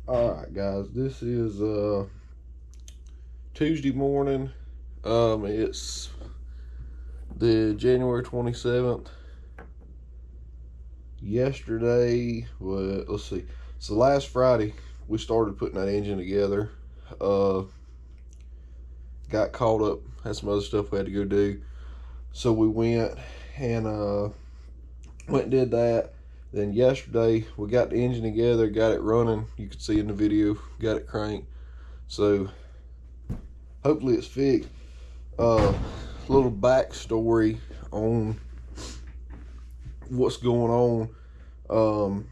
Alright guys, this is Tuesday morning. It's the January 27th. Yesterday, well, let's see. So last Friday we started putting that engine together. Got caught up, had some other stuff we had to go do. So we went and did that. Then yesterday we got the engine together, got it running. You can see in the video, got it cranked. So hopefully it's fixed. Little backstory on what's going on.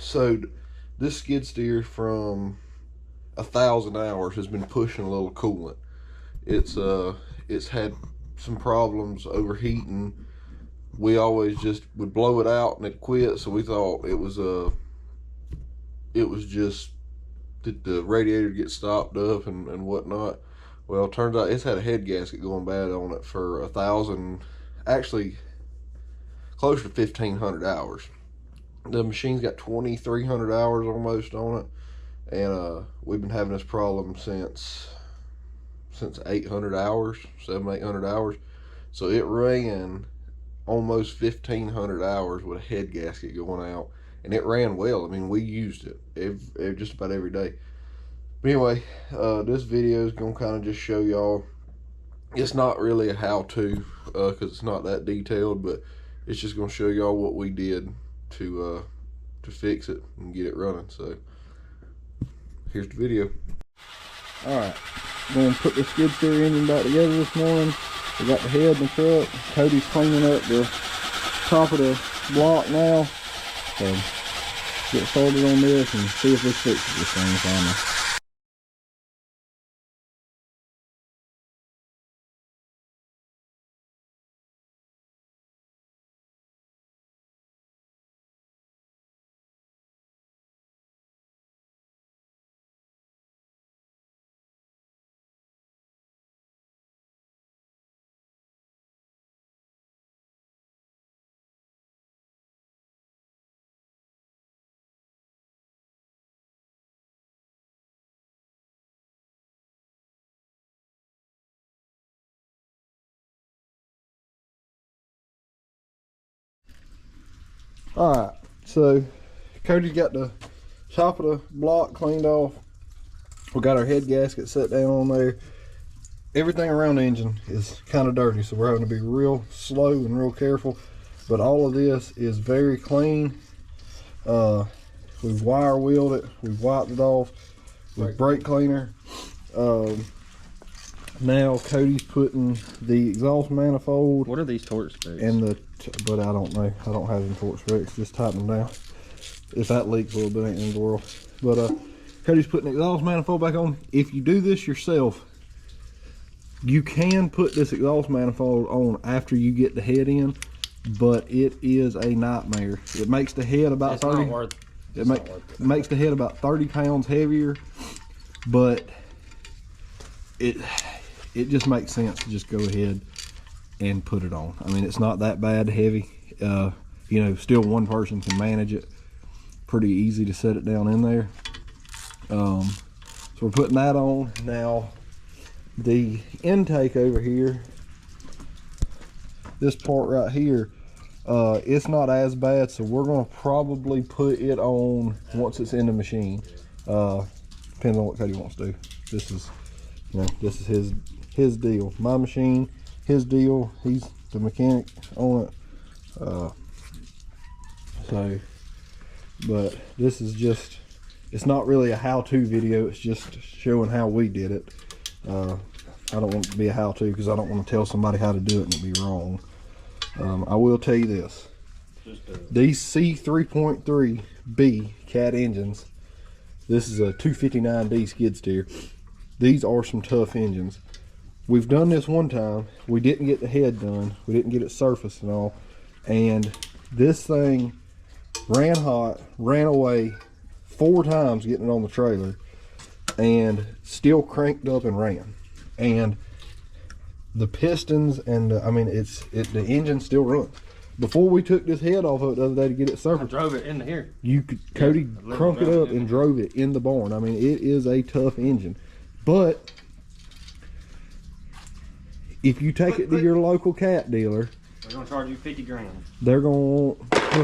So this skid steer from 1,000 hours has been pushing a little coolant. It's had some problems overheating. We always just would blow it out and it quit, so we thought it was just that the radiator get stopped up and whatnot. Well, it turns out it's had a head gasket going bad on it for 1,000, actually close to 1,500 hours. The machine's got 2,300 hours almost on it, and we've been having this problem since 800 hours, 800 hours. So it ran almost 1,500 hours with a head gasket going out, and it ran well. I mean, we used it just about every day. But anyway, this video is gonna kind of just show y'all. It's not really a how-to because it's not that detailed, but it's just gonna show y'all what we did to fix it and get it running. So here's the video. All right, going to put the skid steer engine back together this morning. We got the head in the truck. Cody's cleaning up the top of the block now. So get started on this and see if this fixes this thing finally. Alright, so Cody's got the top of the block cleaned off. We got our head gasket set down on there. Everything around the engine is kind of dirty, so we're having to be real slow and real careful. But all of this is very clean. We've wire wheeled it, we've wiped it off with brake cleaner. Now Cody's putting the exhaust manifold. What are these torque specs? And but I don't know. I don't have them torque specs. Just tighten them down. If that leaks a little bit, ain't in the world. But Cody's putting the exhaust manifold back on. If you do this yourself, you can put this exhaust manifold on after you get the head in, but it is a nightmare. It makes the head about 30. It makes the head about 30 pounds heavier, but it just makes sense to just go ahead and put it on. I mean, it's not that bad heavy. You know, still one person can manage it. Pretty easy to set it down in there. So we're putting that on. Now the intake over here, this part right here, it's not as bad, so we're going to probably put it on once it's in the machine, depending on what Cody wants to do. This is, you know, this is his deal. My machine, his deal. He's the mechanic on it. So, but this is just, it's not really a how-to video. It's just showing how we did it. I don't want it to be a how-to because I don't want to tell somebody how to do it and it be wrong. I will tell you this. These C3.3B Cat engines, this is a 259D skid steer. These are some tough engines. We've done this one time. We didn't get the head done. We didn't get it surfaced and all. And this thing ran hot, ran away 4 times getting it on the trailer, and still cranked up and ran. And the pistons and I mean, the engine still runs. before we took this head off of it the other day to get it I surfaced, drove it into here. you could, Cody crunk it up and drove it in the barn. I mean, it is a tough engine. But if you take it to your local cat dealer, they're gonna charge you 50 grand. they're gonna, well,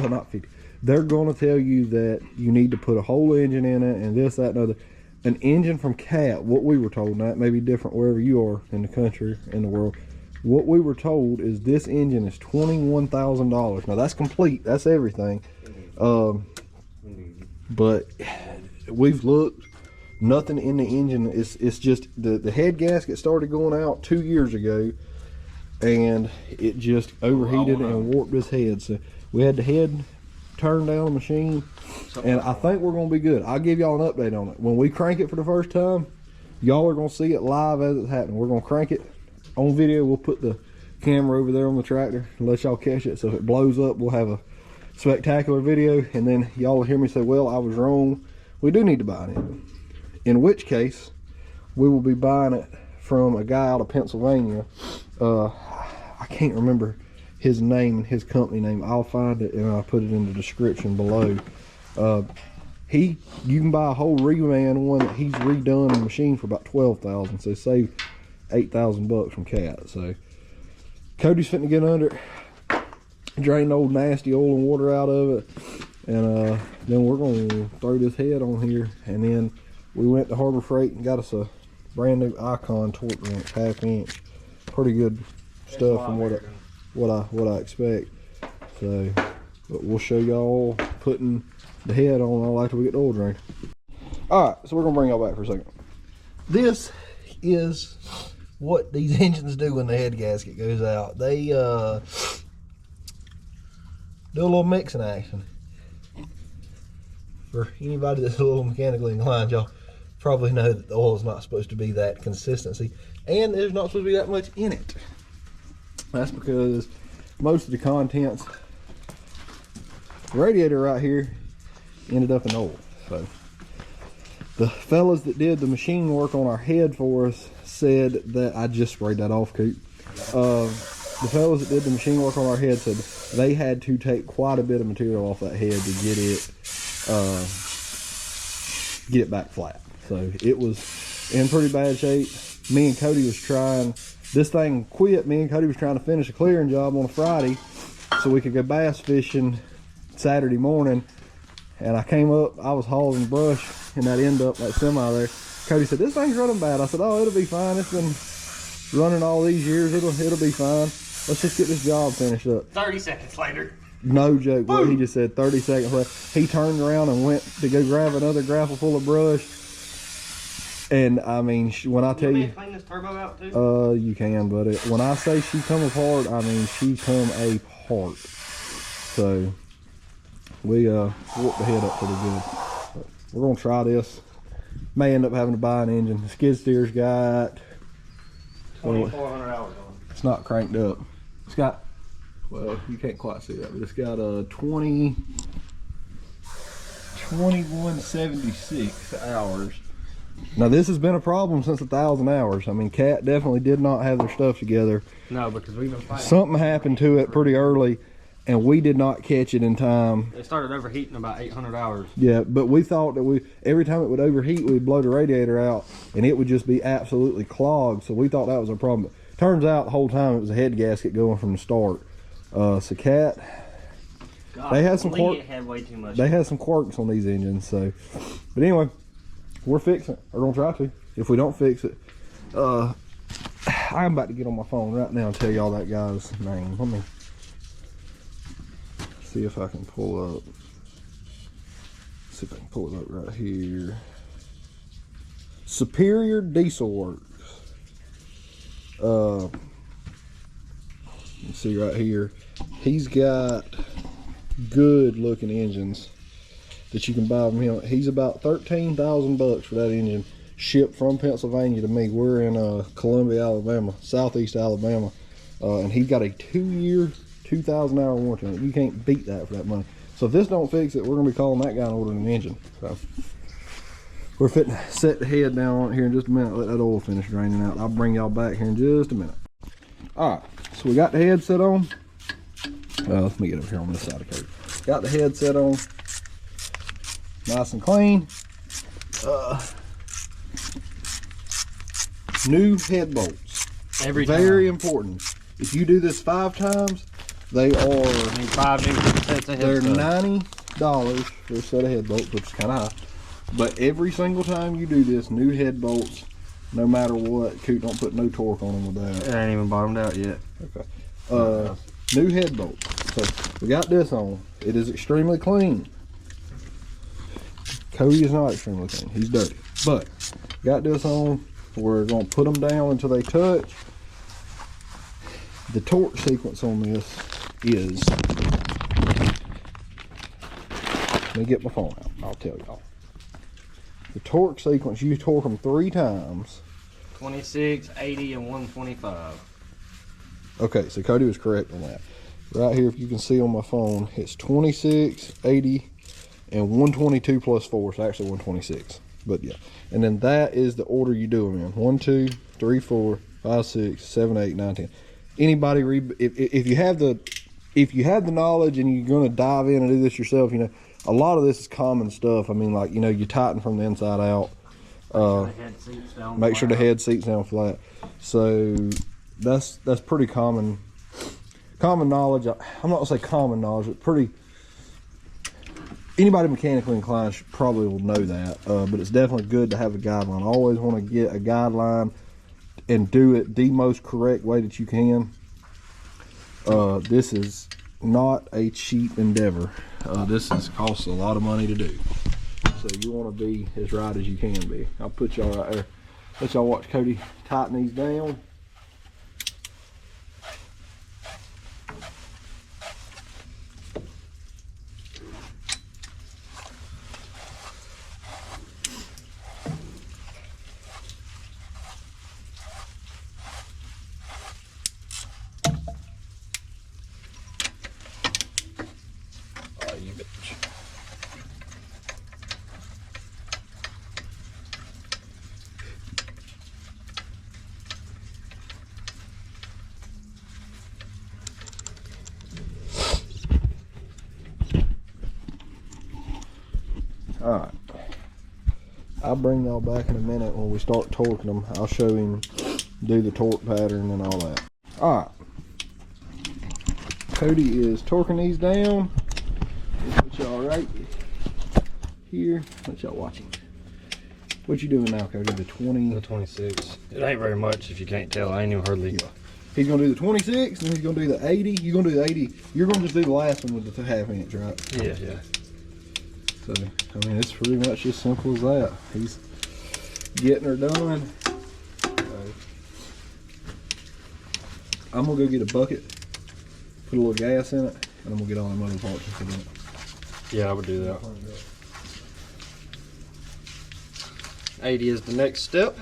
not 50. They're gonna tell you that you need to put a whole engine in it and this, that, and other. An engine from Cat, what we were told, now it may be different wherever you are in the country, in the world. What we were told is this engine is $21,000. Now that's complete, that's everything. But we've looked, nothing in the engine. It's just the head gasket started going out 2 years ago, and it just overheated and warped his head. So we had the head turned down the machine, and I think we're gonna be good. I'll give y'all an update on it when we crank it for the first time. Y'all are gonna see it live as it's happening. We're gonna crank it on video. We'll put the camera over there on the tractor and let y'all catch it. So if it blows up, we'll have a spectacular video, and then y'all will hear me say, well, I was wrong, we do need to buy an engine. In which case we will be buying it from a guy out of Pennsylvania. I can't remember his name and his company name. I'll find it and I'll put it in the description below. You can buy a whole reman one that he's redone the machine for about $12,000, so save $8,000 from Cat. So Cody's fitting to get under it, drain the old nasty oil and water out of it, and then we're gonna throw this head on here. And then we went to Harbor Freight and got us a brand new Icon torque wrench, 1/2 inch. Pretty good stuff from what I expect. So, but we'll show y'all putting the head on all after we get the oil drained. All right, so we're gonna bring y'all back for a second. This is what these engines do when the head gasket goes out. They do a little mixing action. For anybody that's a little mechanically inclined, y'all probably know that the oil is not supposed to be that consistency, and there's not supposed to be that much in it. That's because most of the contents, the radiator right here, ended up in oil. So the fellas that did the machine work on our head for us said that, I just sprayed that off, Coop. The fellas that did the machine work on our head said they had to take quite a bit of material off that head to get it back flat. So it was in pretty bad shape. Me and Cody was trying, this thing quit, me and Cody was trying to finish a clearing job on a Friday so we could go bass fishing Saturday morning. And I came up, I was hauling brush in that end up, that semi there. Cody said, this thing's running bad. I said, oh, it'll be fine. It's been running all these years. It'll be fine. Let's just get this job finished up. 30 seconds later. No joke, what he just said, 30 seconds later. He turned around and went to go grab another grapple full of brush. And I mean, when I tell you, clean this turbo out too? you can, but when I say she come apart, I mean she come apart. So we warped the head up pretty good. But we're gonna try this. May end up having to buy an engine. The skid steer's got 2,400 hours on it. It's not cranked up. It's got, well, you can't quite see that, but it's got a 2176 hours. Now this has been a problem since 1,000 hours. I mean, Cat definitely did not have their stuff together. No, because we've been fighting. Something happened to it pretty early, and we did not catch it in time. It started overheating about 800 hours. Yeah, but we thought that every time it would overheat, we'd blow the radiator out, and it would just be absolutely clogged. So we thought that was a problem. But turns out the whole time it was a head gasket going from the start. So Cat, God, they had some quirks. Had way too much. They had some quirks on these engines. So, but anyway, we're fixing it. We're gonna try to. If we don't fix it, I'm about to get on my phone right now and tell y'all that guy's name. Let me see if I can pull up. See if I can pull it up right here. Superior Diesel Works. You see right here, he's got good looking engines that you can buy from him. He's about $13,000 for that engine, shipped from Pennsylvania to me. We're in Columbia, Alabama, southeast Alabama, and he's got a 2-year, 2,000-hour warranty on it. You can't beat that for that money. So if this don't fix it, we're gonna be calling that guy and ordering an engine. So we're fitting to set the head down on it here in just a minute. Let that oil finish draining out. I'll bring y'all back here in just a minute. All right, so we got the head set on. Let me get up here on this side of Cody. Got the headset on, nice and clean. New head bolts. Very important. If you do this 5 times, they are 5 new sets of they're head $90 for a set of head bolts, which is kind of high. But every single time you do this, new head bolts, no matter what, Coot don't put no torque on them with that. It ain't even bottomed out yet. Okay. New head bolts. So we got this on. It is extremely clean. Cody is not extremely clean. He's dirty. But got this on. We're going to put them down until they touch. The torque sequence on this is, let me get my phone out. I'll tell y'all. The torque sequence, you torque them 3 times. 26, 80, and 125. Okay, so Cody was correct on that. Right here, if you can see on my phone, it's 26, 80, and 122 plus 4. So actually 126. But yeah. And then that is the order you do them in. 1, 2, 3, 4, 5, 6, 7, 8, 9, 10. Anybody if you have the knowledge and you're going to dive in and do this yourself, you know, a lot of this is common stuff. I mean, like, you know, you tighten from the inside out. Make sure the head seats down flat. So that's pretty common knowledge. I'm not gonna say common knowledge, but pretty. Anybody mechanically inclined probably will know that. But it's definitely good to have a guideline. I always want to get a guideline and do it the most correct way that you can. This is not a cheap endeavor. This costs a lot of money to do. So you want to be as right as you can be. I'll put y'all right there. Let y'all watch Cody tighten these down. Alright, I'll bring y'all back in a minute when we start torquing them. I'll show him do the torque pattern and all that. Alright, Cody is torquing these down. Put y'all right here. Let y'all watch him. What you doing now, Cody? The 20? The 26. It ain't very much if you can't tell. I ain't even hardly. He's gonna do the 26, and he's gonna do the 80. You're gonna do the 80. You're gonna just do the last one with the 1/2 inch, right? Yeah, yeah. So, I mean, it's pretty much as simple as that. He's getting her done. I'm gonna go get a bucket, put a little gas in it, and I'm gonna get all them other parts and put in it. Yeah, I would do that. 80 is the next step.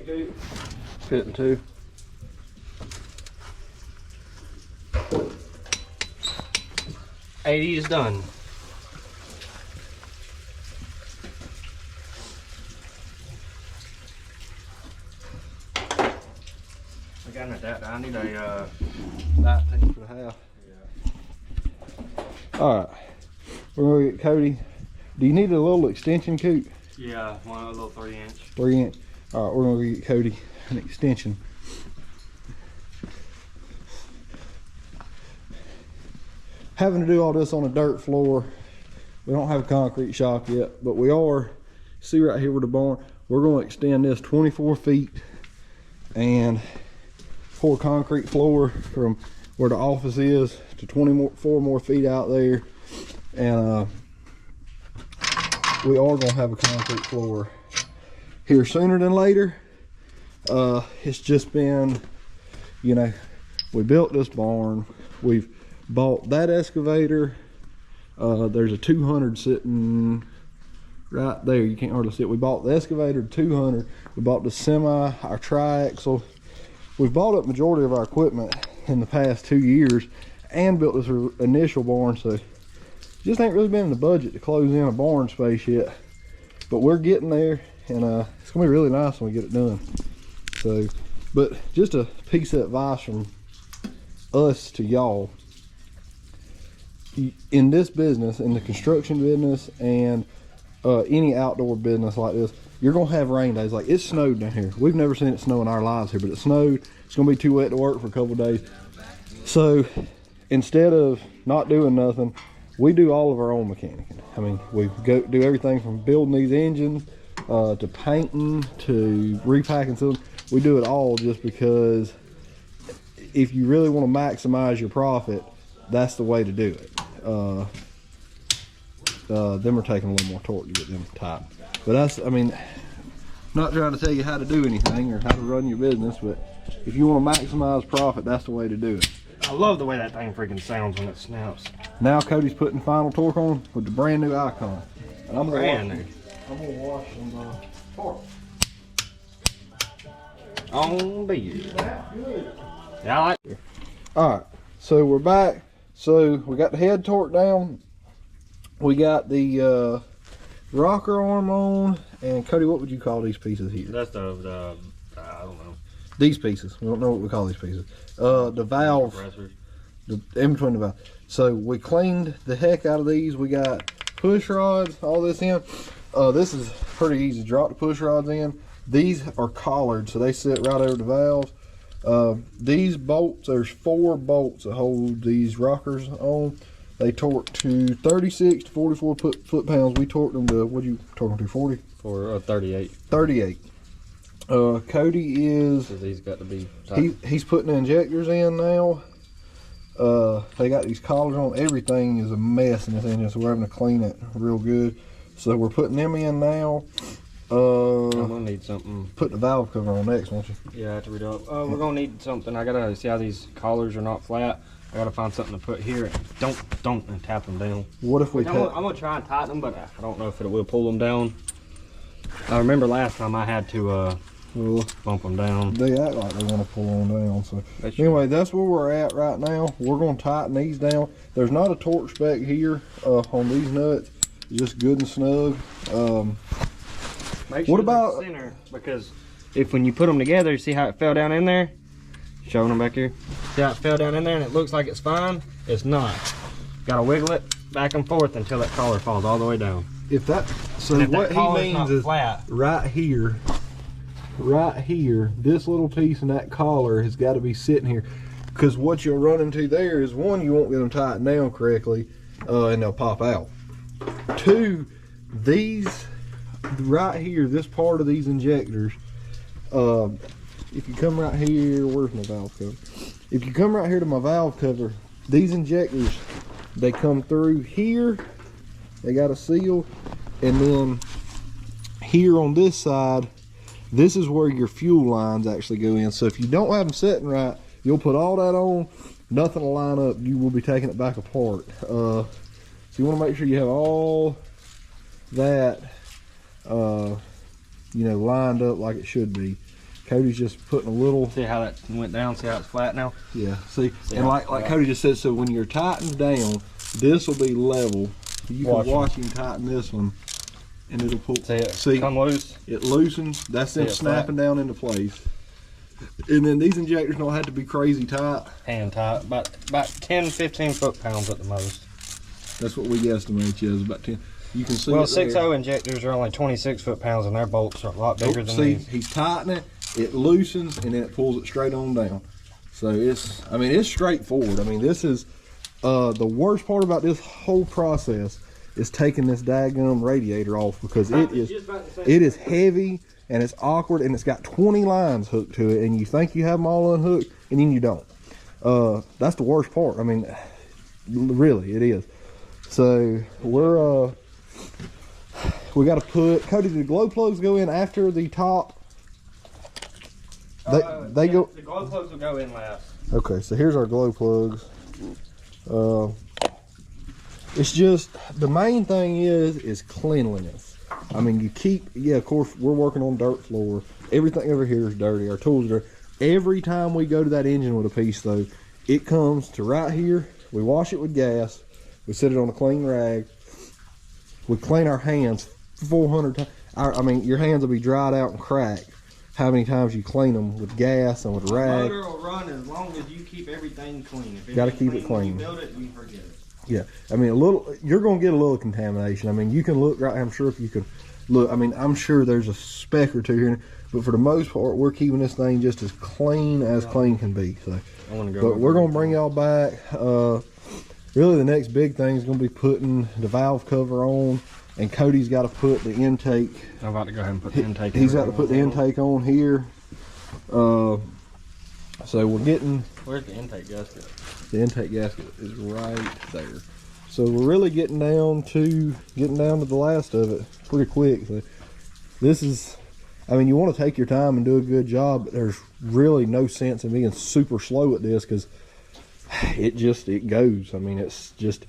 Fitting too. '80 is done. I got an adapter. I need a 19 for the half. All right, we're gonna get Cody. Do you need a little extension, Coot? Yeah, one little 3-inch. 3-inch. All right, we're gonna get Cody an extension. Having to do all this on a dirt floor. We don't have a concrete shop yet, but we are. See right here with the barn. We're gonna extend this 24 feet and pour concrete floor from where the office is to 24 more feet out there, and we are gonna have a concrete floor here sooner than later. It's just been, you know, we built this barn, we've bought that excavator. There's a 200 sitting right there, you can't hardly see it. We bought the excavator 200, we bought the semi, our triaxle. We've bought up majority of our equipment in the past 2 years and built this initial barn, so just ain't really been in the budget to close in a barn space yet, but we're getting there, and it's gonna be really nice when we get it done. So, but just a piece of advice from us to y'all: in this business, in the construction business, and any outdoor business like this, you're gonna have rain days. Like, it snowed down here. We've never seen it snow in our lives here, but it snowed. It's gonna be too wet to work for a couple of days. So instead of not doing nothing, we do all of our own mechanicing. I mean, we do everything from building these engines to painting to repacking something. We do it all just because if you really want to maximize your profit, that's the way to do it. Them are taking a little more torque to get them tight. But that's, I mean, not trying to tell you how to do anything or how to run your business, but if you want to maximize profit, that's the way to do it. I love the way that thing freaking sounds when it snaps. Now Cody's putting final torque on with the brand new Icon. And I'm Brand gonna new. wash some torque. On the Yeah, I like it. All right, so we're back. So we got the head torque down. We got the rocker arm on. And Cody, what would you call these pieces here? That's the I don't know. These pieces. We don't know what we call these pieces. The valve. Compressors. In between the valve. So we cleaned the heck out of these. We got push rods, all this in. This is pretty easy to drop the push rods in. These are collared, so they sit right over the valves. These bolts, there's 4 bolts that hold these rockers on. They torque to 36 to 44 foot-pounds. We torqued them to, what you torque them to, 40? For 38. 38. Cody is, So these got to be tight. he's putting the injectors in now. They got these collars on. Everything is a mess in this engine, so we're having to clean it real good. So we're putting them in now. I'm gonna need something. Put the valve cover on next, won't you? Yeah, I have to read up. We're gonna need something. I gotta see how these collars are not flat. I gotta find something to put here. Don't and tap them down. What if we I'm gonna try and tighten them, but I don't know if it will pull them down. I remember last time I had to bump them down. They act like they want to pull on down. So That's anyway, that's where we're at right now. We're going to tighten these down. There's not a torque spec here on these nuts. It's just good and snug. Make What sure about- they're center, because if when you put them together, see how it fell down in there? Showing them back here. See how it fell down in there and it looks like it's fine? It's not. Gotta wiggle it back and forth until that collar falls all the way down. If that, so And if what that he collar's means not is flat, right here, this little piece and that collar has got to be sitting here, because what you'll run into there is, one, you won't get them tightened down correctly, and they'll pop out. 2, these right here, this part of these injectors, if you come right here, where's my valve cover? If you come right here to my valve cover, these injectors, they come through here, they got a seal, and then here on this side, this is where your fuel lines actually go in. So if you don't have them setting right, you'll put all that on, nothing will line up, you will be taking it back apart. So you want to make sure you have all that lined up like it should be. Cody's just putting a little. See how that went down? See how it's flat now? Yeah. See, See and how like flat? Cody just said, so when you're tightened down, this will be level. You Watch can watch him tighten this one, and it'll pull. See it See, come loose? it loosens. That's them See it snapping down into place. And then these injectors don't have to be crazy tight. Hand tight. About 10, 15 foot-pounds at the most. That's what we guesstimate is about 10. You can see Well, it there. 6.0 injectors are only 26 foot-pounds, and their bolts are a lot bigger than See, these. he's tightening it, it loosens, and then it pulls it straight on down. So it's straightforward. I mean, this is the worst part about this whole process is taking this daggum radiator off, because it is heavy and it's awkward, and it's got 20 lines hooked to it, and you think you have them all unhooked, and then you don't. That's the worst part. I mean, really, it is. So we got to put, Cody, the glow plugs go in after the top? They go. The glow plugs will go in last. Okay, so here's our glow plugs. It's just, the main thing is cleanliness. I mean, you keep, yeah, of course, we're working on dirt floor. Everything over here is dirty. Our tools are dirty. Every time we go to that engine with a piece, though, it comes to right here. We wash it with gas. We set it on a clean rag. We clean our hands 400 times. I mean, your hands will be dried out and cracked. How many times you clean them with gas and with a rag. The motor will run as long as you keep everything clean. If Gotta keep it clean. When you build it, you forget it. Yeah, I mean, you're gonna get a little contamination. I mean, you can look right. I'm sure if you could look, I mean, I'm sure there's a speck or two here, but for the most part, we're keeping this thing just as clean as clean can be. So, but we're gonna bring y'all back. Really, the next big thing is gonna be putting the valve cover on, and Cody's got to put the intake. I'm about to go ahead and put the intake. He's got to put the intake on here. So we're getting. Where's the intake gasket? The intake gasket is right there. So we're really getting down to the last of it pretty quick. So this is, I mean, you want to take your time and do a good job, but there's really no sense in being super slow at this, because it goes. I mean, it's just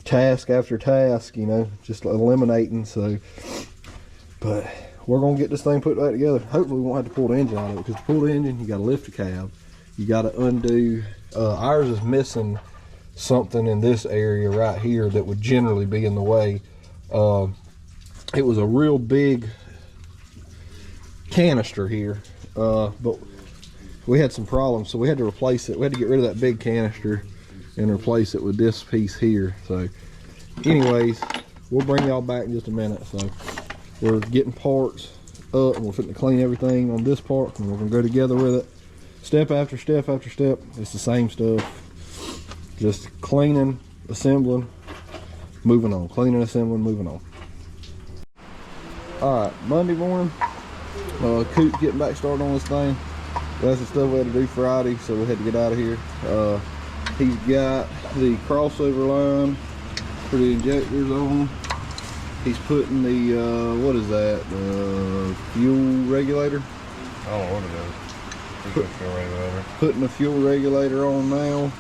task after task, you know, just eliminating. So, but we're gonna get this thing put back together. Hopefully we won't have to pull the engine out of it, because to pull the engine, you got to lift the cab, you got to undo. Ours is missing something in this area right here that would generally be in the way. It was a real big canister here, but we had some problems, so we had to replace it. We had to get rid of that big canister and replace it with this piece here. So anyways, we'll bring y'all back in just a minute. So we're getting parts up, and we're fitting to clean everything on this part, and we're gonna go together with it. Step after step after step, it's the same stuff. Just cleaning, assembling, moving on. Cleaning, assembling, moving on. All right, Monday morning, Coop's getting back started on this thing. That's the stuff we had to do Friday, so we had to get out of here. He's got the crossover line for the injectors on. He's putting the, what is that, fuel regulator? I don't know what it is. Putting the fuel regulator on now.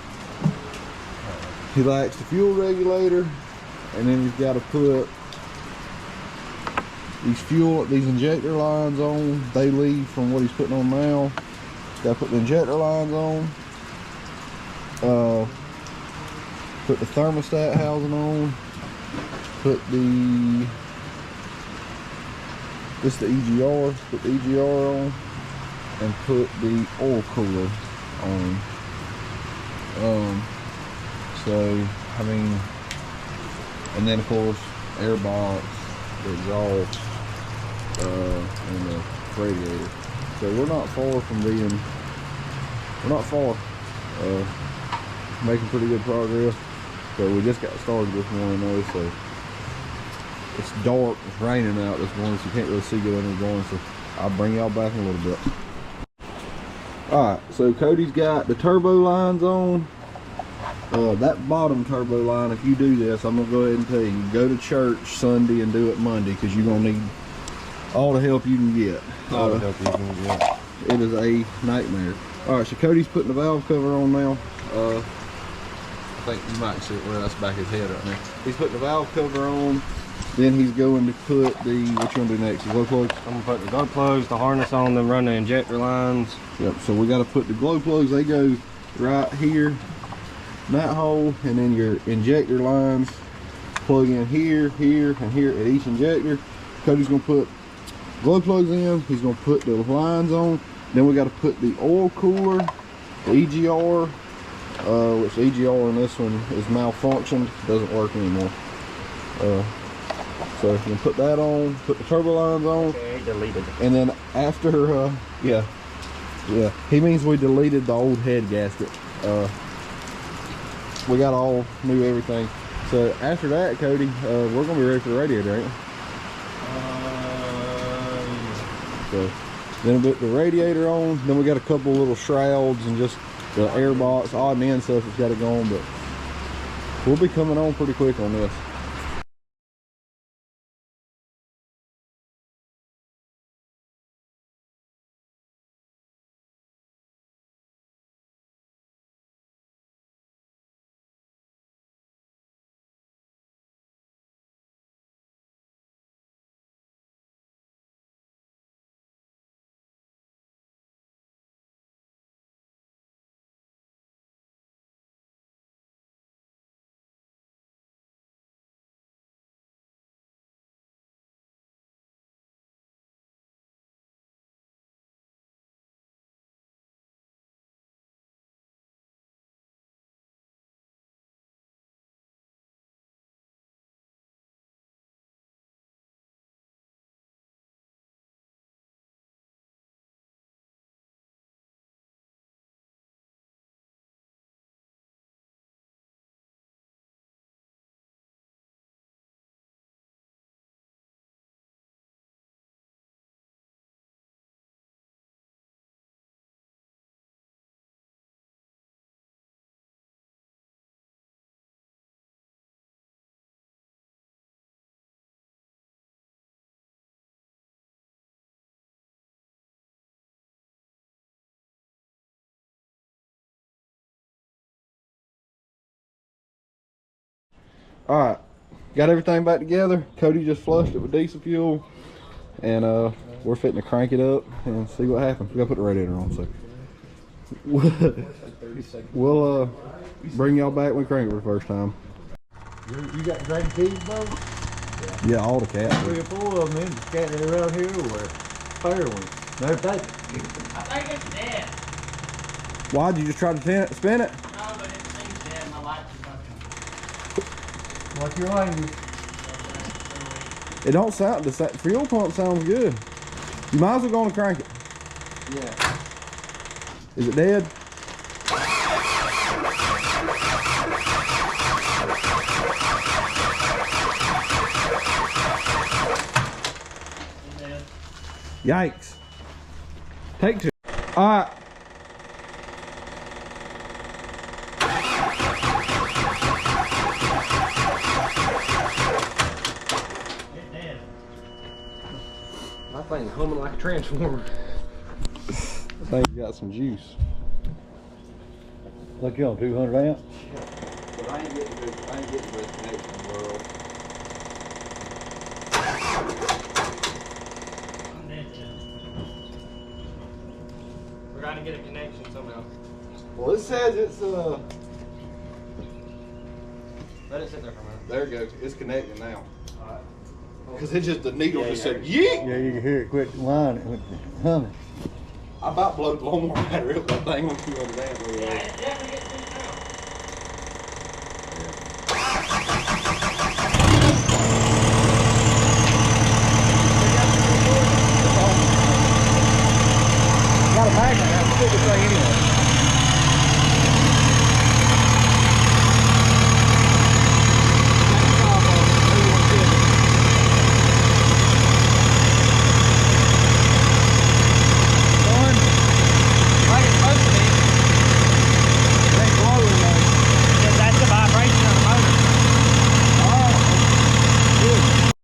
He likes the fuel regulator, and then he's got to put these injector lines on. They leave from what he's putting on now. Got to put the injector lines on. Put the thermostat housing on. Put the EGR. Put the EGR on. And put the oil cooler on. So I mean, and then of course air box, the exhaust, and the radiator. So we're not far from being. We're not far. Making pretty good progress. So we just got started this morning though. So it's dark. It's raining out this morning, so you can't really see good under the going. So I'll bring y'all back in a little bit. Alright, so Cody's got the turbo lines on. That bottom turbo line, if you do this, I'm going to go ahead and tell you, go to church Sunday and do it Monday, because you're going to need all the help you can get. All the help you can get. It is a nightmare. Alright, so Cody's putting the valve cover on now. I think you might see it where that's back his head right now. He's putting the valve cover on. Then he's going to put the, what you gonna do next? The glow plugs? I'm gonna put the glow plugs, the harness on them, run the injector lines. Yep, so we gotta put the glow plugs, they go right here, in that hole, and then your injector lines plug in here, here, and here at each injector. Cody's gonna put glow plugs in, he's gonna put the lines on, then we gotta put the oil cooler, the EGR, which the EGR in this one is malfunctioned, doesn't work anymore. So you can put that on, put the turbo lines on. Okay, deleted. And then after, yeah, he means we deleted the old head gasket. We got all new everything. So after that, Cody, we're gonna be ready for the radiator, ain't we? So then we put the radiator on. Then we got a couple little shrouds and just the air box, odd and end stuff that's got to go on. But we'll be coming on pretty quick on this. All right, got everything back together. Cody just flushed it with diesel fuel, and we're fitting to crank it up and see what happens. We gotta put the radiator on, so we'll bring y'all back when we crank it for the first time. You got grandkids, bro? Yeah, all the cats. 3 or 4 of them in scattered around here, or fair ones. Matter of fact, I think it's dead. Why did you just try to spin it? No, but it seems dead. My lights are fucking. what's your language? It don't sound, the fuel pump sounds good. You might as well go on and crank it. Yeah. Is it dead? Yikes. Take 2. All right. It's dead. My thing's humming like a transformer. I think you got some juice. Look, you on 200 amps? But I ain't getting good connection, world. We're trying to get a connection somehow. Well, it says it's Let it sit there for a minute. there it goes. It's connecting now. Because it just, the needle just said, yeet! Yeah, you can hear it quit whining with the humming. I about blowed the lawnmower battery up that thing on 200 amps. Over Yeah, there. it definitely gets too down. Got a magnet, I can stick this thing anyway.